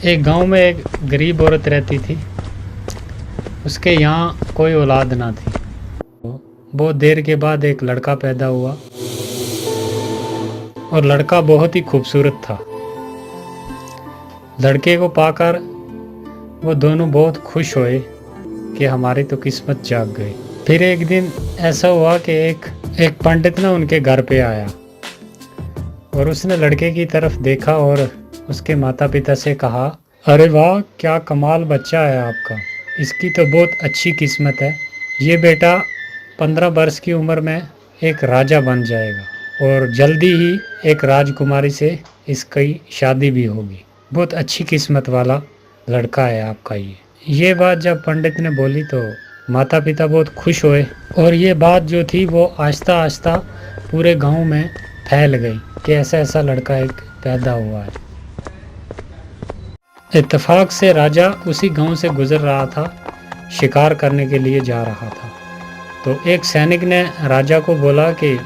एक गांव में एक गरीब औरत रहती थी। उसके यहाँ कोई औलाद ना थी। बहुत देर के बाद एक लड़का पैदा हुआ और लड़का बहुत ही खूबसूरत था। लड़के को पाकर वो दोनों बहुत खुश हुए कि हमारी तो किस्मत जाग गई। फिर एक दिन ऐसा हुआ कि एक पंडित ना उनके घर पे आया और उसने लड़के की तरफ देखा और उसके माता पिता से कहा, अरे वाह, क्या कमाल बच्चा है आपका, इसकी तो बहुत अच्छी किस्मत है। ये बेटा 15 वर्ष की उम्र में एक राजा बन जाएगा और जल्दी ही एक राजकुमारी से इसकी शादी भी होगी। बहुत अच्छी किस्मत वाला लड़का है आपका ये बात जब पंडित ने बोली तो माता पिता बहुत खुश हुए और ये बात जो थी वो आहिस्ता आहिस्ता पूरे गांव में फैल गई कि ऐसा ऐसा लड़का एक पैदा हुआ है। इत्तेफाक से राजा उसी गांव से गुजर रहा था, शिकार करने के लिए जा रहा था। तो एक सैनिक ने राजा को बोला कि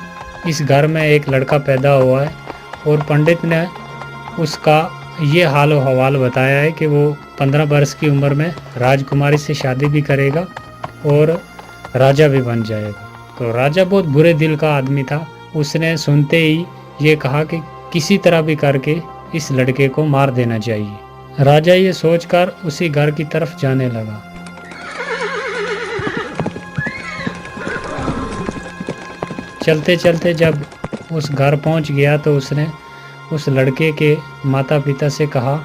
इस घर में एक लड़का पैदा हुआ है और पंडित ने उसका ये हाल व हवाल बताया है कि वो 15 वर्ष की उम्र में राजकुमारी से शादी भी करेगा और राजा भी बन जाएगा। तो राजा बहुत बुरे दिल का आदमी था। उसने सुनते ही ये कहा कि किसी तरह भी करके इस लड़के को मार देना चाहिए। राजा ये सोचकर उसी घर की तरफ जाने लगा। चलते चलते जब उस घर पहुंच गया तो उसने उस लड़के के माता पिता से कहा,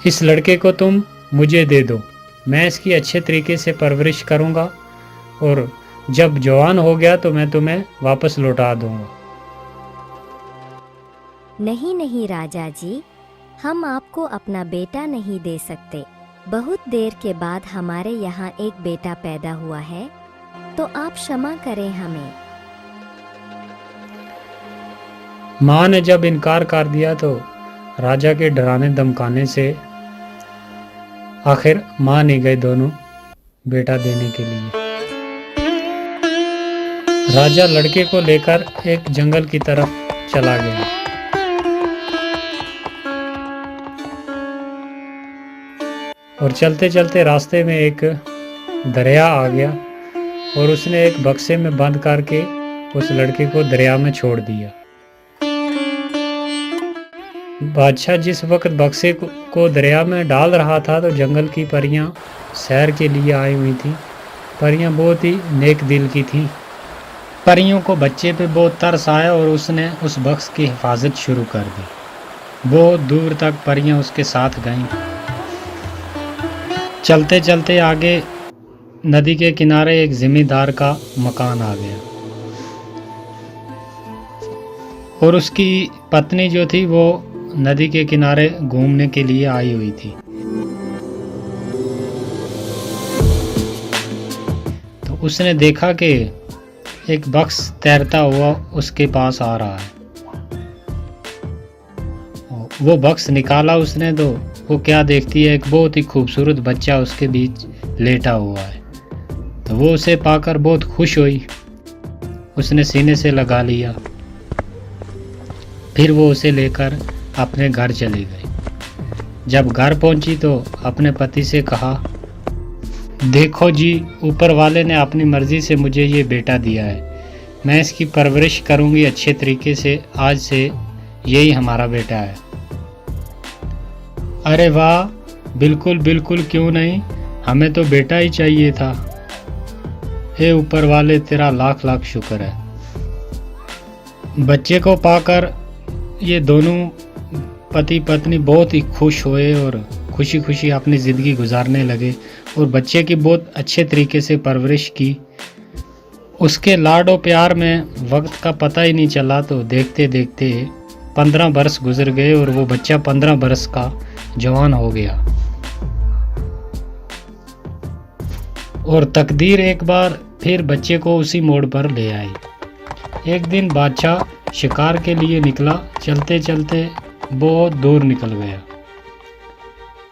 इस लड़के को तुम मुझे दे दो, मैं इसकी अच्छे तरीके से परवरिश करूंगा और जब जवान हो गया तो मैं तुम्हें वापस लौटा दूंगा। नहीं नहीं राजा जी, हम आपको अपना बेटा नहीं दे सकते। बहुत देर के बाद हमारे यहाँ एक बेटा पैदा हुआ है, तो आप क्षमा करें हमें। माँ ने जब इनकार कर दिया तो राजा के डराने धमकाने से आखिर मान ही गए दोनों बेटा देने के लिए। राजा लड़के को लेकर एक जंगल की तरफ चला गया। और चलते चलते रास्ते में एक दरिया आ गया और उसने एक बक्से में बंद करके उस लड़के को दरिया में छोड़ दिया। बादशाह जिस वक्त बक्से को दरिया में डाल रहा था तो जंगल की परियां सैर के लिए आई हुई थी। परियां बहुत ही नेक दिल की थीं। परियों को बच्चे पे बहुत तरस आया और उसने उस बक्स की हिफाजत शुरू कर दी। बहुत दूर तक परियां उसके साथ गईं। चलते चलते आगे नदी के किनारे एक जिमींदार का मकान आ गया और उसकी पत्नी जो थी वो नदी के किनारे घूमने के लिए आई हुई थी। तो उसने देखा कि एक बक्स तैरता हुआ उसके पास आ रहा है। वो बक्स निकाला उसने तो वो क्या देखती है, एक बहुत ही खूबसूरत बच्चा उसके बीच लेटा हुआ है। तो वो उसे पाकर बहुत खुश हुई, उसने सीने से लगा लिया। फिर वो उसे लेकर अपने घर चली गई। जब घर पहुंची तो अपने पति से कहा, देखो जी, ऊपर वाले ने अपनी मर्जी से मुझे ये बेटा दिया है, मैं इसकी परवरिश करूंगी अच्छे तरीके से, आज से यही हमारा बेटा है। अरे वाह, बिल्कुल बिल्कुल, क्यों नहीं, हमें तो बेटा ही चाहिए था। हे ऊपर वाले, तेरा लाख लाख शुक्र है। बच्चे को पाकर ये दोनों पति पत्नी बहुत ही खुश हुए और खुशी खुशी अपनी ज़िंदगी गुजारने लगे और बच्चे की बहुत अच्छे तरीके से परवरिश की। उसके लाडो प्यार में वक्त का पता ही नहीं चला। तो देखते देखते 15 बरस गुजर गए और वो बच्चा 15 बरस का जवान हो गया। और तकदीर एक बार फिर बच्चे को उसी मोड़ पर ले आई। एक दिन बादशाह शिकार के लिए निकला। चलते चलते बहुत दूर निकल गया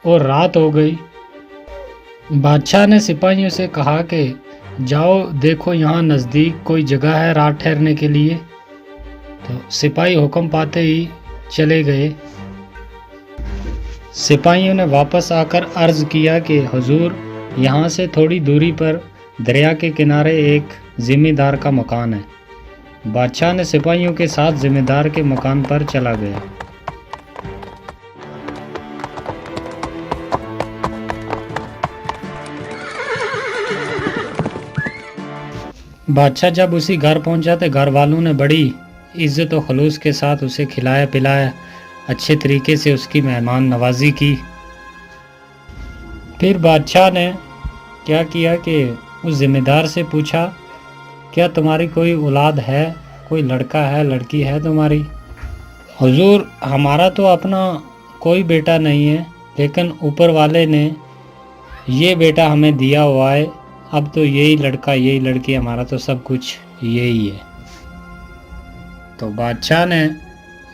और रात हो गई। बादशाह ने सिपाहियों से कहा कि जाओ देखो, यहाँ नज़दीक कोई जगह है रात ठहरने के लिए। तो सिपाही हुक्म पाते ही चले गए। सिपाहियों ने वापस आकर अर्ज किया कि हुजूर, यहाँ से थोड़ी दूरी पर दरिया के किनारे एक जिम्मेदार का मकान है। बादशाह ने सिपाहियों के साथ जिम्मेदार के मकान पर चला गया। बादशाह जब उसी घर पहुंचा तो घर वालों ने बड़ी इज्जत और खलूस के साथ उसे खिलाया पिलाया, अच्छे तरीके से उसकी मेहमान नवाजी की। फिर बादशाह ने क्या किया कि उस जिम्मेदार से पूछा, क्या तुम्हारी कोई औलाद है, कोई लड़का है, लड़की है तुम्हारी? हुजूर, हमारा तो अपना कोई बेटा नहीं है, लेकिन ऊपर वाले ने ये बेटा हमें दिया हुआ है। अब तो यही लड़का यही लड़की, हमारा तो सब कुछ यही है। तो बादशाह ने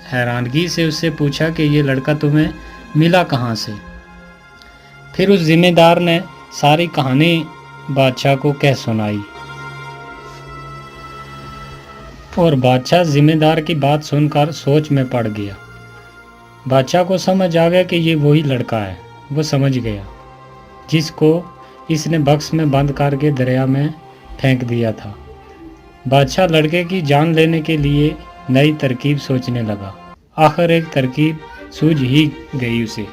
हैरानगी से उससे पूछा कि ये लड़का तुम्हें मिला कहाँ से? फिर उस जिम्मेदार ने सारी कहानी बादशाह को कह सुनाई और बादशाह जिम्मेदार की बात सुनकर सोच में पड़ गया। बादशाह को समझ आ गया कि ये वही लड़का है। वो समझ गया जिसको इसने बक्स में बंद करके दरिया में फेंक दिया था। बादशाह लड़के की जान लेने के लिए नई तरकीब सोचने लगा। आखिर एक तरकीब सूझ ही गई उसे।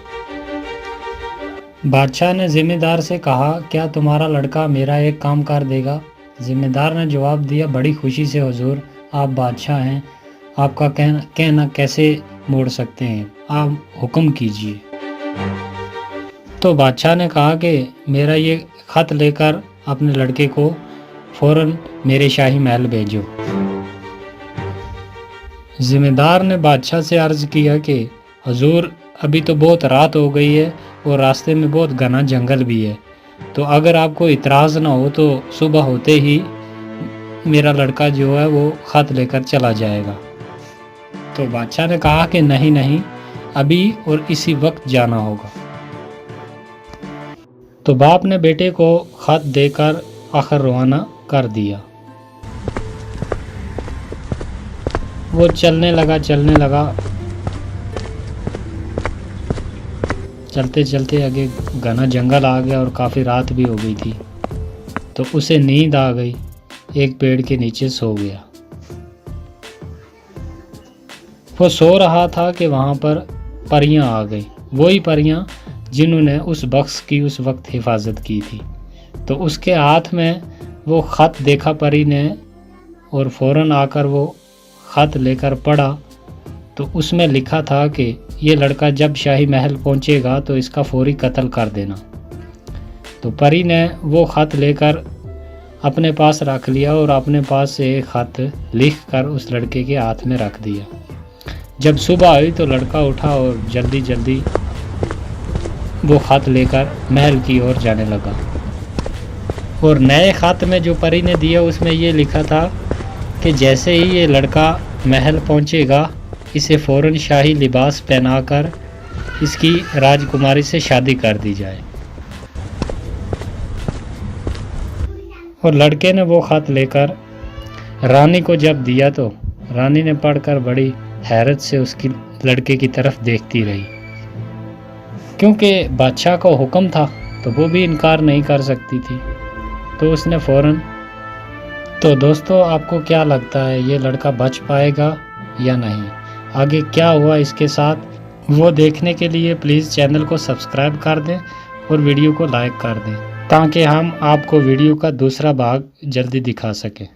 बादशाह ने जिम्मेदार से कहा, क्या तुम्हारा लड़का मेरा एक काम कर देगा? जिम्मेदार ने जवाब दिया, बड़ी खुशी से हुजूर, आप बादशाह हैं, आपका कहना कैसे मोड़ सकते हैं, आप हुक्म कीजिए। तो बादशाह ने कहा कि मेरा ये खत लेकर अपने लड़के को फौरन मेरे शाही महल भेजो। जिम्मेदार ने बादशाह से अर्ज किया कि हुजूर, अभी तो बहुत रात हो गई है और रास्ते में बहुत घना जंगल भी है, तो अगर आपको इतराज़ ना हो तो सुबह होते ही मेरा लड़का जो है वो खत लेकर चला जाएगा। तो बादशाह ने कहा कि नहीं नहीं, अभी और इसी वक्त जाना होगा। तो बाप ने बेटे को खत देकर आखिर रवाना कर दिया। वो चलने लगा। चलते चलते आगे घना जंगल आ गया और काफ़ी रात भी हो गई थी। तो उसे नींद आ गई, एक पेड़ के नीचे सो गया। वो सो रहा था कि वहाँ पर परियां आ गई, वही परियां जिन्होंने उस बक्स की उस वक्त हिफाजत की थी। तो उसके हाथ में वो ख़त देखा परी ने और फ़ौरन आकर वो ख़त लेकर पढ़ा। तो उसमें लिखा था कि ये लड़का जब शाही महल पहुंचेगा तो इसका फौरी कत्ल कर देना। तो परी ने वो ख़त लेकर अपने पास रख लिया और अपने पास से एक ख़त लिख कर उस लड़के के हाथ में रख दिया। जब सुबह आई तो लड़का उठा और जल्दी जल्दी वो ख़त लेकर महल की ओर जाने लगा। और नए ख़त में जो परी ने दिया उसमें ये लिखा था कि जैसे ही ये लड़का महल पहुंचेगा, इसे फ़ौरन शाही लिबास पहनाकर इसकी राजकुमारी से शादी कर दी जाए। और लड़के ने वो ख़त लेकर रानी को जब दिया तो रानी ने पढ़कर बड़ी हैरत से उसकी लड़के की तरफ देखती रही, क्योंकि बादशाह का हुक्म था तो वो भी इनकार नहीं कर सकती थी। तो उसने फ़ौरन। तो दोस्तों, आपको क्या लगता है, ये लड़का बच पाएगा या नहीं? आगे क्या हुआ इसके साथ, वो देखने के लिए प्लीज़ चैनल को सब्सक्राइब कर दें और वीडियो को लाइक कर दें, ताकि हम आपको वीडियो का दूसरा भाग जल्दी दिखा सकें।